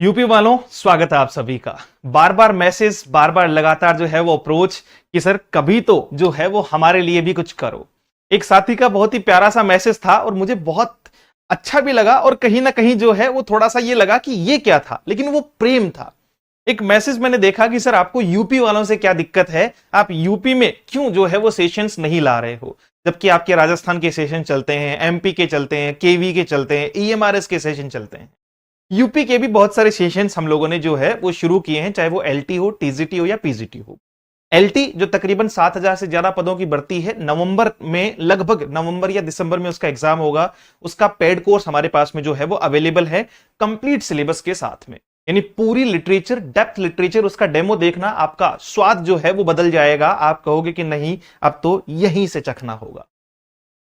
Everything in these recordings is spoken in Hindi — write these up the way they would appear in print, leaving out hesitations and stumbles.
यूपी वालों, स्वागत है आप सभी का। बार बार मैसेज, बार बार लगातार जो है वो अप्रोच कि सर कभी तो जो है वो हमारे लिए भी कुछ करो। एक साथी का बहुत ही प्यारा सा मैसेज था और मुझे बहुत अच्छा भी लगा और कहीं ना कहीं जो है वो थोड़ा सा ये लगा कि ये क्या था, लेकिन वो प्रेम था। एक मैसेज मैंने देखा कि सर आपको यूपी वालों से क्या दिक्कत है, आप यूपी में क्यों जो है वो सेशंस नहीं ला रहे हो, जबकि आपके राजस्थान के सेशन चलते हैं, एमपी के चलते हैं, केवी के चलते हैं, ईएमआरएस के सेशन चलते हैं। यूपी के भी बहुत सारे सेशंस हम लोगों ने जो है वो शुरू किए हैं, चाहे वो एलटी हो, टीजीटी हो या पीजीटी हो। एलटी जो तकरीबन 7,000 से ज्यादा पदों की भर्ती है, नवंबर में, लगभग नवंबर या दिसंबर में उसका एग्जाम होगा। उसका पेड कोर्स हमारे पास में जो है वो अवेलेबल है, कंप्लीट सिलेबस के साथ में। यानी पूरी लिटरेचर, डेप्थ लिटरेचर, उसका डेमो देखना, आपका स्वाद जो है वो बदल जाएगा। आप कहोगे कि नहीं, अब तो यहीं से चखना होगा।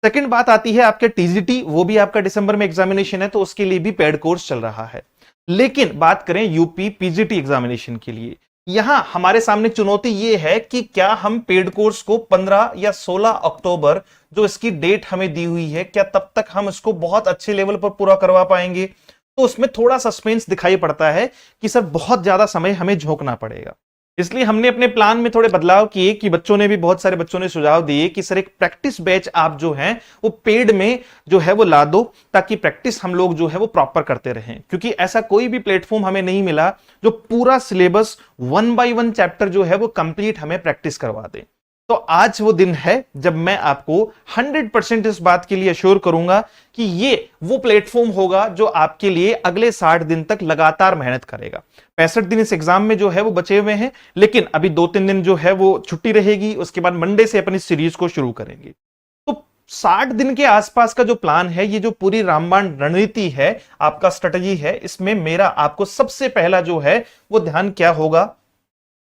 सेकंड बात आती है आपके टीजीटी, वो भी आपका दिसंबर में एग्जामिनेशन है, तो उसके लिए भी पेड कोर्स चल रहा है। लेकिन बात करें यूपी पीजीटी एग्जामिनेशन के लिए, यहां हमारे सामने चुनौती ये है कि क्या हम पेड कोर्स को 15 या 16 अक्टूबर, जो इसकी डेट हमें दी हुई है, क्या तब तक हम इसको बहुत अच्छे लेवल पर पूरा करवा पाएंगे। तो उसमें थोड़ा सस्पेंस दिखाई पड़ता है कि सर बहुत ज्यादा समय हमें झोंकना पड़ेगा। इसलिए हमने अपने प्लान में थोड़े बदलाव किए कि बच्चों ने भी, बहुत सारे बच्चों ने सुझाव दिए कि सर एक प्रैक्टिस बैच आप जो है वो पेड में जो है वो ला दो, ताकि प्रैक्टिस हम लोग जो है वो प्रॉपर करते रहें। क्योंकि ऐसा कोई भी प्लेटफॉर्म हमें नहीं मिला जो पूरा सिलेबस 1 बाय 1 चैप्टर जो है वो कंप्लीट हमें प्रैक्टिस करवा दे। तो आज वो दिन है जब मैं आपको 100% इस बात के लिए अश्योर करूंगा कि ये वो प्लेटफॉर्म होगा जो आपके लिए अगले 60 दिन तक लगातार मेहनत करेगा। 65 दिन इस एग्जाम में जो है वो बचे हुए हैं, लेकिन अभी 2-3 दिन जो है वो छुट्टी रहेगी। उसके बाद मंडे से अपनी सीरीज को शुरू करेंगे। तो 60 दिन के आसपास का जो प्लान है, ये जो पूरी रामबाण रणनीति है, आपका स्ट्रेटजी है, इसमें मेरा आपको सबसे पहला जो है वो ध्यान क्या होगा,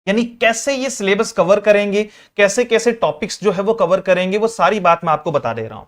यानी कैसे ये सिलेबस कवर करेंगे, कैसे कैसे टॉपिक्स जो है वो कवर करेंगे, वो सारी बात मैं आपको बता दे रहा हूं।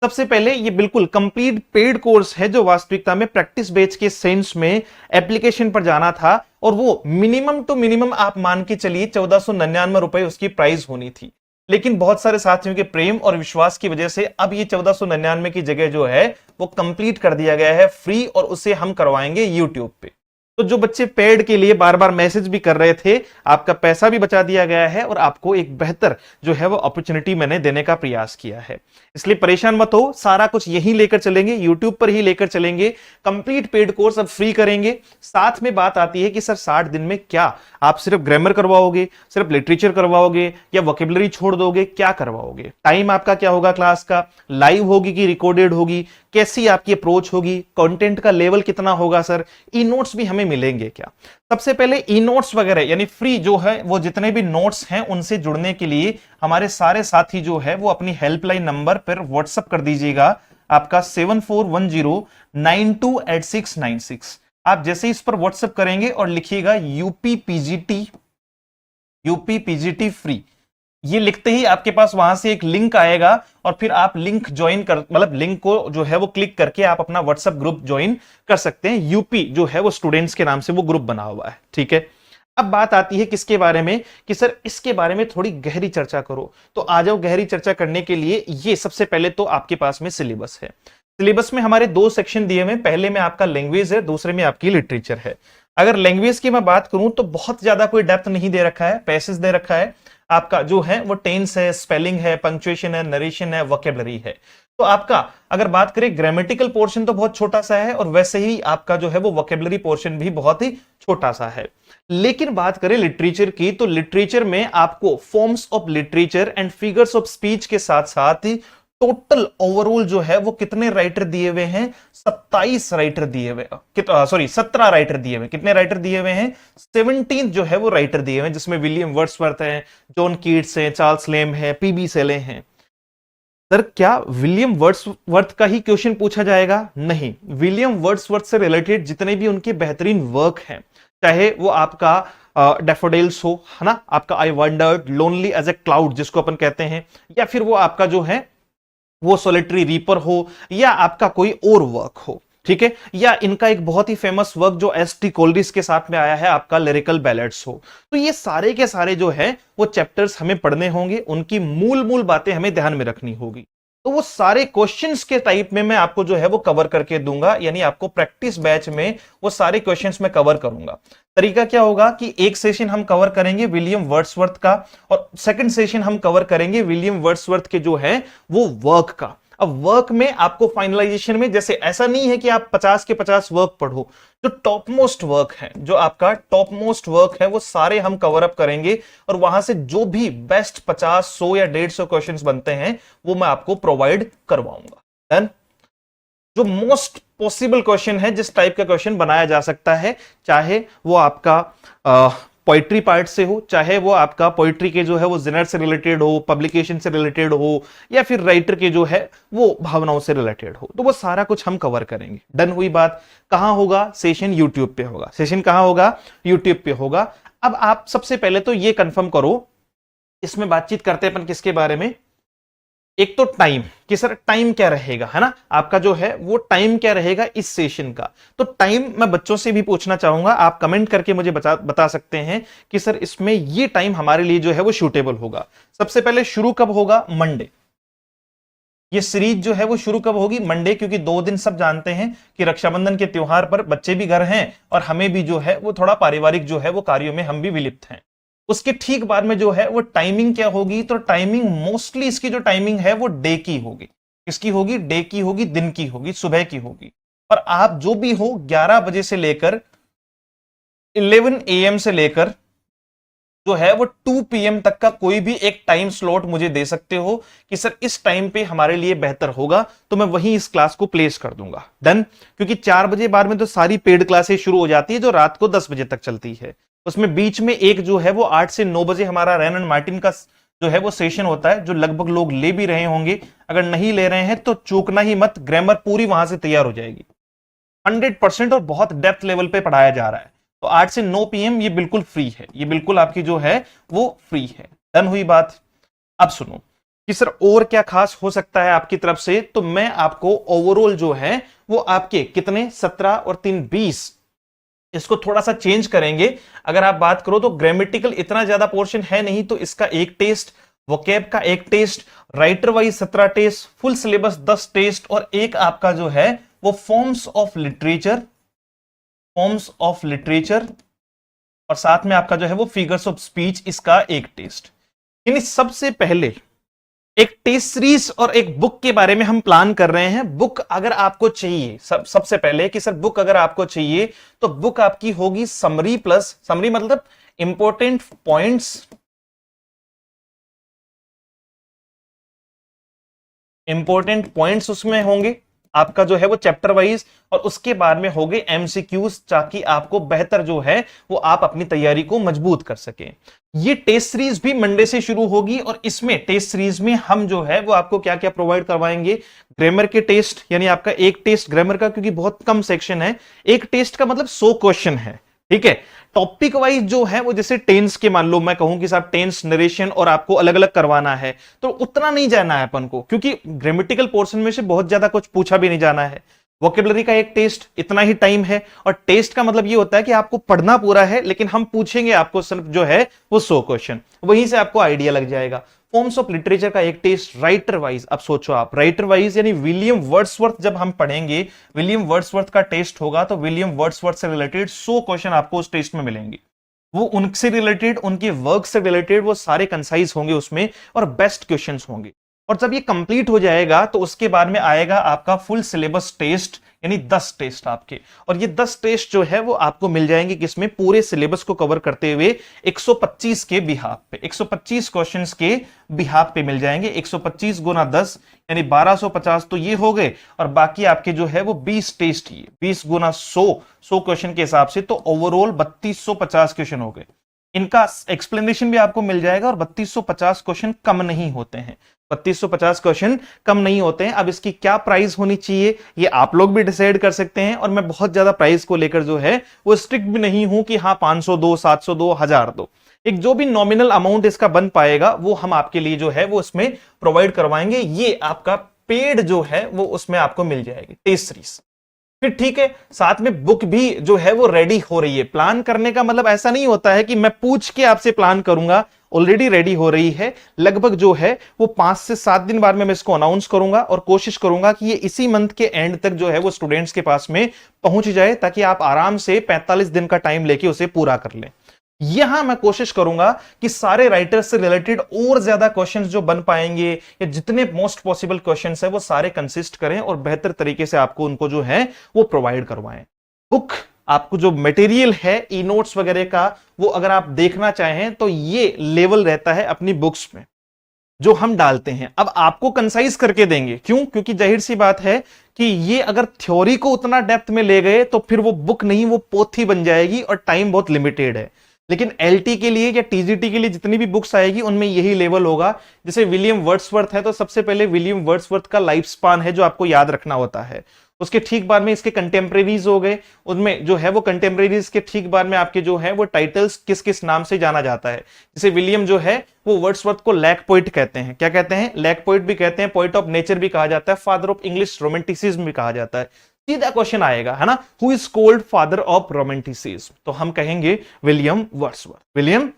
सबसे पहले ये बिल्कुल कंप्लीट पेड कोर्स है, जो वास्तविकता में प्रैक्टिस बेच के सेंस में एप्लीकेशन पर जाना था, और वो मिनिमम टू मिनिमम आप मान के चलिए 1499 रुपए उसकी प्राइस होनी थी। लेकिन बहुत सारे साथियों के प्रेम और विश्वास की वजह से अब ये 1499 की जगह जो है वो कंप्लीट कर दिया गया है फ्री, और उसे हम करवाएंगे यूट्यूब पे। तो जो बच्चे पेड के लिए बार बार मैसेज भी कर रहे थे, आपका पैसा भी बचा दिया गया है और आपको एक बेहतर जो है वो अपॉर्चुनिटी मैंने देने का प्रयास किया है। इसलिए परेशान मत हो, सारा कुछ यहीं लेकर चलेंगे, यूट्यूब पर ही लेकर चलेंगे। कंप्लीट पेड कोर्स अब फ्री करेंगे। साथ में बात आती है कि सर 60 दिन में क्या आप सिर्फ ग्रामर करवाओगे, सिर्फ लिटरेचर करवाओगे, या वोकेबलरी छोड़ दोगे, क्या करवाओगे? टाइम आपका क्या होगा, क्लास का लाइव होगी कि रिकॉर्डेड होगी, कैसी आपकी अप्रोच होगी, कंटेंट का लेवल कितना होगा, सर ई नोट्स भी हमें मिलेंगे क्या? सबसे पहले ई नोट्स वगैरह यानी फ्री जो है वो जितने भी नोट्स हैं उनसे जुड़ने के लिए हमारे सारे साथी जो है वो अपनी हेल्पलाइन नंबर पर व्हाट्सएप कर दीजिएगा, आपका 7410928696। आप जैसे इस पर व्हाट्सएप करेंगे और लिखिएगा यूपी पीजीटी फ्री, ये लिखते ही आपके पास वहां से एक लिंक आएगा, और फिर आप लिंक ज्वाइन कर, मतलब लिंक को जो है वो क्लिक करके आप अपना व्हाट्सएप ग्रुप ज्वाइन कर सकते हैं। यूपी जो है वो स्टूडेंट्स के नाम से वो ग्रुप बना हुआ है, ठीक है। अब बात आती है किसके बारे में, कि सर इसके बारे में थोड़ी गहरी चर्चा करो। तो आ जाओ गहरी चर्चा करने के लिए। ये सबसे पहले तो आपके पास में सिलेबस है। सिलेबस में हमारे 2 सेक्शन दिए हुए, पहले में आपका लैंग्वेज है, दूसरे में आपकी लिटरेचर है। अगर लैंग्वेज की मैं बात करूं तो बहुत ज्यादा कोई डेप्थ नहीं दे रखा है, पैसेज दे रखा है। आपका जो है वो टेंस है, स्पेलिंग है, पंक्चुएशन है, नरेशन है, वोकेबलरी है। तो आपका अगर बात करें ग्रामेटिकल पोर्शन तो बहुत छोटा सा है, और वैसे ही आपका जो है वो वोकेबलरी पोर्शन भी बहुत ही छोटा सा है। लेकिन बात करें लिटरेचर की, तो लिटरेचर में आपको forms of literature and figures of speech के साथ साथ ही टोटल ओवरऑल जो है वो कितने राइटर दिए हुए हैं, 27 राइटर दिए हुए, सॉरी 17 राइटर दिए हुए। कितने राइटर दिए हुए हैं? 17 जो है वो राइटर दिए हुए हैं, जिसमें विलियम वर्ड्सवर्थ है, जॉन कीट्स है, चार्ल्स लेम है, पीबी सेले हैं। सर क्या विलियम वर्ड्सवर्थ का ही क्वेश्चन पूछा जाएगा? नहीं, विलियम वर्ड्सवर्थ से रिलेटेड जितने भी उनके बेहतरीन वर्क हैं, चाहे वो आपका डेफोडिल्स हो, है ना, आपका I wandered, lonely as a cloud जिसको अपन कहते हैं, या फिर वो आपका जो है वो सोलिटरी रीपर हो, या आपका कोई और वर्क हो, ठीक है, या इनका एक बहुत ही फेमस वर्क जो एस.टी. कोलरिज के साथ में आया है, आपका लिरिकल बैलेड्स हो। तो ये सारे के सारे जो है वो चैप्टर्स हमें पढ़ने होंगे, उनकी मूल मूल बातें हमें ध्यान में रखनी होगी। तो वो सारे क्वेश्चंस के टाइप में मैं आपको जो है वो कवर करके दूंगा, यानी आपको प्रैक्टिस बैच में वो सारे क्वेश्चंस मैं कवर करूंगा। तरीका क्या होगा कि एक सेशन हम कवर करेंगे विलियम वर्ड्सवर्थ का, और सेकंड सेशन हम कवर करेंगे विलियम वर्ड्सवर्थ के जो है वो वर्क का। अब वर्क में आपको फाइनलाइजेशन में, जैसे ऐसा नहीं है कि आप 50 के 50 वर्क पढ़ो, जो टॉप मोस्ट वर्क है, जो आपका टॉप मोस्ट वर्क है, वो सारे हम कवर अप करेंगे, और वहां से जो भी बेस्ट 50, 100 या 150 क्वेश्चंस बनते हैं वो मैं आपको प्रोवाइड करवाऊंगा। देन जो मोस्ट पॉसिबल क्वेश्चन है, जिस टाइप का क्वेश्चन बनाया जा सकता है, चाहे वो आपका पोइट्री पार्ट से हो, चाहे वो आपका पोइट्री के जो है वो जिनर से रिलेटेड हो, पब्लिकेशन से रिलेटेड हो, या फिर राइटर के जो है वो भावनाओं से रिलेटेड हो, तो वो सारा कुछ हम कवर करेंगे। डन हुई बात। कहां होगा सेशन? यूट्यूब पे होगा। सेशन कहां होगा? यूट्यूब पे होगा। अब आप सबसे पहले तो ये कंफर्म करो, इसमें बातचीत करते हैं अपन किसके बारे में। एक तो टाइम, कि सर टाइम क्या रहेगा, है ना, आपका जो है वो टाइम क्या रहेगा इस सेशन का। तो टाइम मैं बच्चों से भी पूछना चाहूंगा, आप कमेंट करके मुझे बता सकते हैं कि सर इसमें ये टाइम हमारे लिए जो है वो सूटेबल होगा। सबसे पहले शुरू कब होगा? मंडे। ये सीरीज जो है वो शुरू कब होगी? मंडे, क्योंकि 2 दिन सब जानते हैं कि रक्षाबंधन के त्योहार पर बच्चे भी घर हैं और हमें भी जो है वो थोड़ा पारिवारिक जो है वो कार्यों में हम भी विलिप्त हैं। उसके ठीक बाद में जो है वो टाइमिंग क्या होगी? तो टाइमिंग मोस्टली इसकी जो टाइमिंग है वो डे की होगी। किसकी होगी? डे की होगी, दिन की होगी, सुबह की होगी। और आप जो भी हो 11 बजे से लेकर 11 AM से लेकर जो है वो 2 PM तक का कोई भी एक टाइम स्लॉट मुझे दे सकते हो कि सर इस टाइम पे हमारे लिए बेहतर होगा, तो मैं वहीं इस क्लास को प्लेस कर दूंगा। डन। क्योंकि 4 बजे बाद में तो सारी पेड क्लासेस शुरू हो जाती है जो रात को 10 बजे तक चलती है। उसमें बीच में एक जो है वो 8 से 9 बजे हमारा रैन एंड मार्टिन का जो है वो सेशन होता है, जो लगभग लोग ले भी रहे होंगे। अगर नहीं ले रहे हैं तो चूकना ही मत, ग्रामर पूरी वहां से तैयार हो जाएगी 100%, और बहुत डेप्थ लेवल पे पढ़ाया जा रहा है। तो 8 से 9 PM ये बिल्कुल फ्री है, ये बिल्कुल आपकी जो है वो फ्री है। डन हुई बात। अब सुनो कि सर और क्या खास हो सकता है आपकी तरफ से, तो मैं आपको ओवरऑल जो है वो आपके कितने 17 और 3 20 इसको थोड़ा सा चेंज करेंगे। अगर आप बात करो तो ग्रामेटिकल इतना ज्यादा पोर्शन है नहीं, तो इसका एक टेस्ट, वोकैब का एक test, writer wise 17 test, full syllabus 10 test, और एक आपका जो है वो फॉर्म्स ऑफ लिटरेचर, और साथ में आपका जो है वो फिगर्स ऑफ स्पीच, इसका एक टेस्ट। यानी सबसे पहले एक टेस्ट सीरीज और एक बुक के बारे में हम प्लान कर रहे हैं। बुक अगर आपको चाहिए, सबसे पहले कि सर बुक अगर आपको चाहिए तो बुक आपकी होगी समरी प्लस, समरी मतलब इंपॉर्टेंट पॉइंट्स उसमें होंगे आपका जो है वो चैप्टर वाइज, और उसके बाद में होंगे एमसीक्यूज, ताकि आपको बेहतर जो है वो आप अपनी तैयारी को मजबूत कर सकें। ये टेस्ट सीरीज भी मंडे से शुरू होगी, और इसमें टेस्ट सीरीज में हम जो है वो आपको क्या क्या प्रोवाइड करवाएंगे। ग्रामर के टेस्ट, यानी आपका एक टेस्ट ग्रामर का, क्योंकि बहुत कम सेक्शन है, एक टेस्ट का मतलब 100 क्वेश्चन है, ठीक है। टॉपिक वाइज जो है वो जैसे टेंस के, मान लो मैं कहूं कि साहब टेंस नरेशन और आपको अलग अलग करवाना है, तो उतना नहीं जाना है अपन को, क्योंकि ग्रामेटिकल पोर्शन में से बहुत ज्यादा कुछ पूछा भी नहीं जाना है। वोकेबलरी का एक टेस्ट, इतना ही टाइम है, और टेस्ट का मतलब ये होता है कि आपको पढ़ना पूरा है, लेकिन हम पूछेंगे आपको सिर्फ जो है वो 100 क्वेश्चन, वहीं से आपको आइडिया लग जाएगा। फॉर्म्स ऑफ लिटरेचर का एक टेस्ट, राइटर वाइज। अब सोचो आप, राइटर वाइज यानी विलियम वर्ड्सवर्थ जब हम पढ़ेंगे, विलियम वर्ड्सवर्थ का टेस्ट होगा, तो विलियम वर्ड्सवर्थ से रिलेटेड 100 क्वेश्चन आपको उस टेस्ट में मिलेंगे। वो उनसे रिलेटेड, उनके वर्क से रिलेटेड वो सारे कंसाइज होंगे उसमें, और बेस्ट क्वेश्चंस होंगे। और जब ये कंप्लीट हो जाएगा तो उसके बाद में आएगा आपका फुल सिलेबस टेस्ट, यानी 10 टेस्ट आपके। और ये 10 टेस्ट जो है वो आपको मिल जाएंगे किसमें? पूरे सिलेबस को कवर करते हुए 125 के बिहाफ पे, 125 क्वेश्चंस के बिहाफ पे मिल जाएंगे। 125 गुना 10 यानी 1250 तो ये हो गए, और बाकी आपके जो है वो 20 टेस्ट, ही 20 गुना 100 क्वेश्चन के हिसाब से, तो ओवरऑल 3250 क्वेश्चन हो गए। इनका एक्सप्लेनेशन भी आपको मिल जाएगा, और 3250 क्वेश्चन कम नहीं होते हैं, 3250 क्वेश्चन कम नहीं होते हैं। अब इसकी क्या प्राइस होनी चाहिए ये आप लोग भी डिसाइड कर सकते हैं, और मैं बहुत ज्यादा प्राइस को लेकर जो है वो स्ट्रिक्ट भी नहीं हूं कि हाँ 500 दो, 700 दो, 1000 दो। एक जो भी नॉमिनल अमाउंट इसका बन पाएगा वो हम आपके लिए जो है वो इसमें प्रोवाइड करवाएंगे। ये आपका पेड जो है वो उसमें आपको मिल जाएगी टेस्ट सीरीज। फिर ठीक है, साथ में बुक भी जो है वो रेडी हो रही है। प्लान करने का मतलब ऐसा नहीं होता है कि मैं पूछ के आपसे प्लान करूंगा ऑलरेडी रेडी हो रही है। लगभग जो है वो 5 से 7 दिन बाद में मैं इसको अनाउंस करूंगा और कोशिश करूंगा कि ये इसी मंथ के एंड तक जो है वो स्टूडेंट्स के पास में पहुंच जाए, ताकि आप आराम से 45 दिन का टाइम लेके उसे पूरा कर लें। यहां मैं कोशिश करूंगा कि सारे राइटर्स से रिलेटेड और ज्यादा क्वेश्चंस जो बन पाएंगे या जितने मोस्ट पॉसिबल क्वेश्चंस है वो सारे कंसिस्ट करें और बेहतर तरीके से आपको उनको जो है वो प्रोवाइड करवाएं। बुक आपको जो मटेरियल है ई नोट्स वगैरह का, वो अगर आप देखना चाहें तो ये लेवल रहता है अपनी बुक्स में जो हम डालते हैं। अब आपको कंसाइज करके देंगे, क्यों? क्योंकि जाहिर सी बात है कि ये अगर थ्योरी को उतना डेप्थ में ले गए तो फिर वो बुक नहीं, वो पोथी बन जाएगी और टाइम बहुत लिमिटेड है। लेकिन एलटी के लिए या टीजीटी के लिए जितनी भी बुक्स आएगी उनमें यही लेवल होगा। जैसे विलियम वर्ड्सवर्थ है तो सबसे पहले विलियम वर्ड्सवर्थ का लाइफ स्पान है जो आपको याद रखना होता है। उसके ठीक बाद में इसके कंटेम्प्रेरीज हो गए, उनमें जो है वो कंटेम्प्रेरीज के ठीक बाद में आपके जो है वो टाइटल्स किस किस नाम से जाना जाता है। जैसे विलियम जो है वो वर्ड्सवर्थ को लैक पोइट कहते हैं। क्या कहते हैं? लैक पोइट भी कहते हैं, पोइट ऑफ नेचर भी कहा जाता है, फादर ऑफ इंग्लिश रोमांटिसिज्म भी कहा जाता है। सीधा क्वेश्चन आएगा, है ना, who is called father of romanticism? तो हम कहेंगे विलियम वर्ड्सवर्थ, विलियम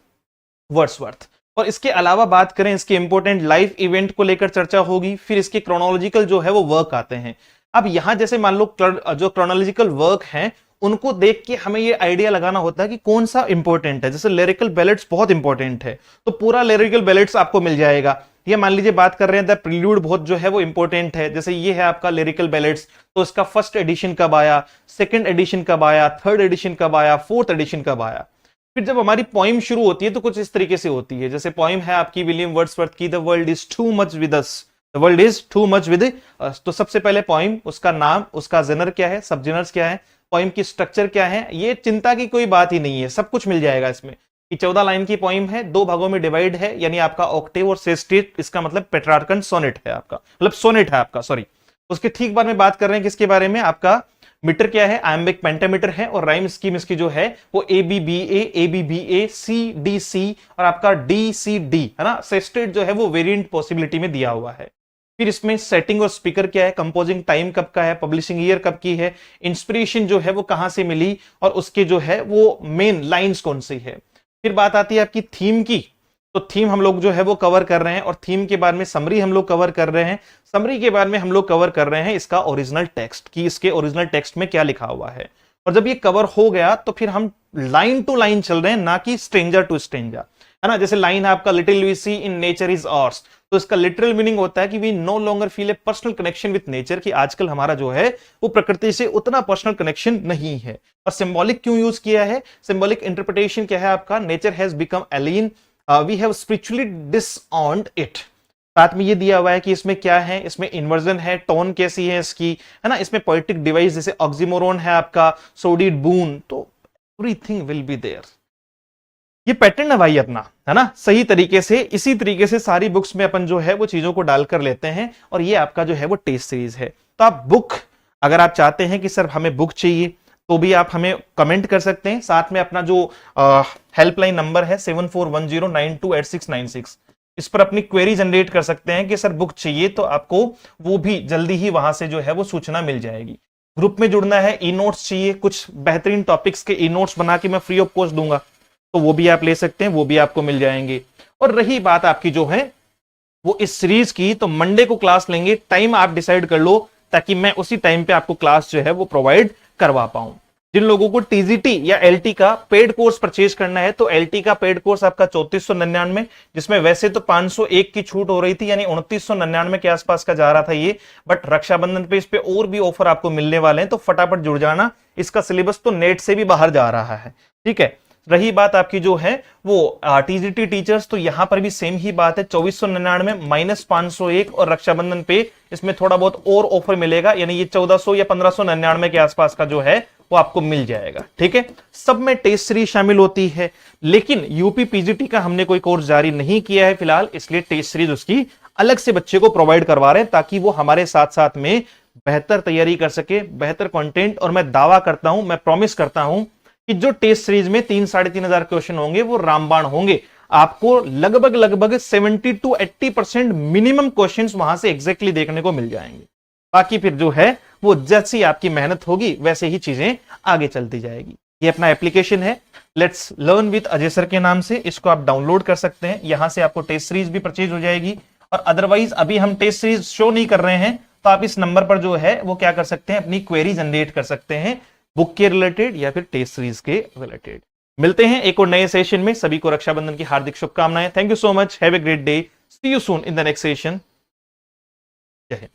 वर्ड्सवर्थ। और इसके अलावा बात करें इसके इंपॉर्टेंट लाइफ इवेंट को लेकर चर्चा होगी, फिर इसके क्रोनोलॉजिकल जो है वो वर्क आते हैं। अब यहां जैसे मान लो जो क्रोनोलॉजिकल वर्क हैं उनको देख के हमें ये आइडिया लगाना होता है कि कौन सा इंपॉर्टेंट है। जैसे लिरिकल बैलेट्स बहुत इंपॉर्टेंट है तो पूरा लिरिकल बैलेट्स आपको मिल जाएगा। ये मान लीजिए बात कर रहे हैं द प्रील्यूड बहुत जो है वो इंपॉर्टेंट है। जैसे ये है आपका लिरिकल बैलेट्स, तो इसका फर्स्ट एडिशन कब आया, सेकंड एडिशन कब आया, थर्ड एडिशन कब आया, फोर्थ एडिशन कब आया। फिर जब हमारी पोइम शुरू होती है तो कुछ इस तरीके से होती है। जैसे पोइम है आपकी विलियम वर्ड्सवर्थ की the world is too much with us, the world is too much with us. तो सबसे पहले पोइम, उसका नाम, उसका जेनर क्या है, सब जेनर्स क्या है, पोइम की स्ट्रक्चर क्या है, ये चिंता की कोई बात ही नहीं है, सब कुछ मिल जाएगा इसमें। कि 14 लाइन की पोइम है, 2 भागों में डिवाइड है, यानी आपका ऑक्टेव और सेस्टेट, इसका मतलब पेट्रार्कन सोनेट है आपका, मतलब सोनेट है आपका, सॉरी। उसके ठीक बाद में बात कर रहे हैं किसके बारे में, आपका मीटर क्या है, आयम्बिक पेंटामीटर है, और राइम स्कीम इसकी जो है वो ABBA, CDC और आपका DCD है ना। सेस्टेट जो है वो वेरिएंट पॉसिबिलिटी में दिया हुआ है। फिर इसमें सेटिंग और स्पीकर क्या है, कंपोजिंग टाइम कब का है, पब्लिशिंग ईयर कब की है, इंस्पिरेशन जो है वो कहां से मिली, और उसके जो है वो मेन लाइंस कौन सी है। फिर बात आती है आपकी थीम की, तो थीम हम लोग जो है वो कवर कर रहे हैं, और थीम के बाद में समरी हम लोग कवर कर रहे हैं। समरी के बाद में हम लोग कवर कर रहे हैं इसका ओरिजिनल टेक्स्ट, कि इसके ओरिजिनल टेक्स्ट में क्या लिखा हुआ है। और जब ये कवर हो गया तो फिर हम लाइन टू लाइन चल रहे हैं, ना कि स्ट्रेंजर टू स्ट्रेंजर, है ना। जैसे लाइन है आपका little we see in nature is ours, तो इसका लिटरल मीनिंग होता है कि we no longer feel a personal connection with nature, कि आजकल हमारा जो है वो प्रकृति से उतना पर्सनल कनेक्शन नहीं है। और सिंबॉलिक क्यों यूज किया है, सिंबॉलिक इंटरप्रिटेशन क्या है आपका, nature has become alien, we have spiritually disowned it. साथ में ये दिया हुआ है कि इसमें क्या है, इसमें इन्वर्जन है, टोन कैसी है इसकी, है ना। इसमें पोएटिक डिवाइस जैसे ऑक्सीमोरोन है आपका, सोडिड बून, तो एवरीथिंग विल बी देयर। ये पैटर्न है भाई अपना, है ना। सही तरीके से इसी तरीके से सारी बुक्स में अपन जो है वो चीजों को डालकर लेते हैं, और ये आपका जो है वो टेस्ट सीरीज है। तो आप बुक, अगर आप चाहते हैं कि सर हमें बुक चाहिए तो भी आप हमें कमेंट कर सकते हैं। साथ में अपना जो हेल्पलाइन नंबर है 7410928696, इस पर अपनी क्वेरी जनरेट कर सकते हैं कि सर बुक चाहिए, तो आपको वो भी जल्दी ही वहां से जो है वो सूचना मिल जाएगी। ग्रुप में जुड़ना है, ई नोट्स चाहिए, कुछ बेहतरीन टॉपिक्स के ई नोट्स बना के मैं फ्री ऑफ कॉस्ट दूंगा, तो वो भी आप ले सकते हैं, वो भी आपको मिल जाएंगे। और रही बात आपकी जो है वो इस सीरीज की, तो मंडे को क्लास लेंगे, टाइम आप डिसाइड कर लो ताकि मैं उसी टाइम पे आपको क्लास जो है वो प्रोवाइड करवा पाऊं। जिन लोगों को टीजीटी या एलटी का पेड कोर्स परचेज करना है, तो एलटी का पेड कोर्स आपका 3499, जिसमें वैसे तो 501 की छूट हो रही थी, यानी 2999 के आसपास का जा रहा था ये, बट रक्षाबंधन पे इस पे और भी ऑफर आपको मिलने वाले हैं, तो फटाफट जुड़ जाना। इसका सिलेबस तो नेट से भी बाहर जा रहा है, ठीक है। रही बात आपकी जो है वो टीजीटी टीचर्स, तो यहां पर भी सेम ही बात है, 2499 माइनस 501, और रक्षाबंधन पे इसमें थोड़ा बहुत और ऑफर मिलेगा, यानी ये 1400 या 1599 के आसपास का जो है वो आपको मिल जाएगा, ठीक है। सब में टेस्ट सीरीज शामिल होती है, लेकिन यूपी पीजीटी का हमने कोई कोर्स जारी नहीं किया है फिलहाल, इसलिए टेस्ट सीरीज उसकी अलग से बच्चे को प्रोवाइड करवा रहे हैं, ताकि वो हमारे साथ साथ में बेहतर तैयारी कर सके, बेहतर कंटेंट। और मैं दावा करता हूं, मैं प्रॉमिस करता हूं कि जो टेस्ट सीरीज में 3-3.5 क्वेश्चन होंगे वो रामबाण होंगे। आपको लगभग 70 to 80% मिनिमम क्वेश्चंस वहां से एग्जैक्टली देखने को मिल जाएंगे। बाकी फिर जो है वो जैसी आपकी मेहनत होगी वैसे ही चीजें आगे चलती जाएगी। ये अपना एप्लीकेशन है let's learn with Ajay sir के नाम से, इसको आप डाउनलोड कर सकते हैं। यहां से आपको टेस्ट सीरीज भी परचेज हो जाएगी, और अदरवाइज अभी हम टेस्ट सीरीज शो नहीं कर रहे हैं तो आप इस नंबर पर जो है वो क्या कर सकते हैं, अपनी क्वेरी जनरेट कर सकते हैं बुक के रिलेटेड या फिर टेस्ट सीरीज के रिलेटेड। मिलते हैं एक और नए सेशन में, सभी को रक्षाबंधन की हार्दिक शुभकामनाएं। Thank you so much, have a great day, see you soon in the next session. जय हिंद।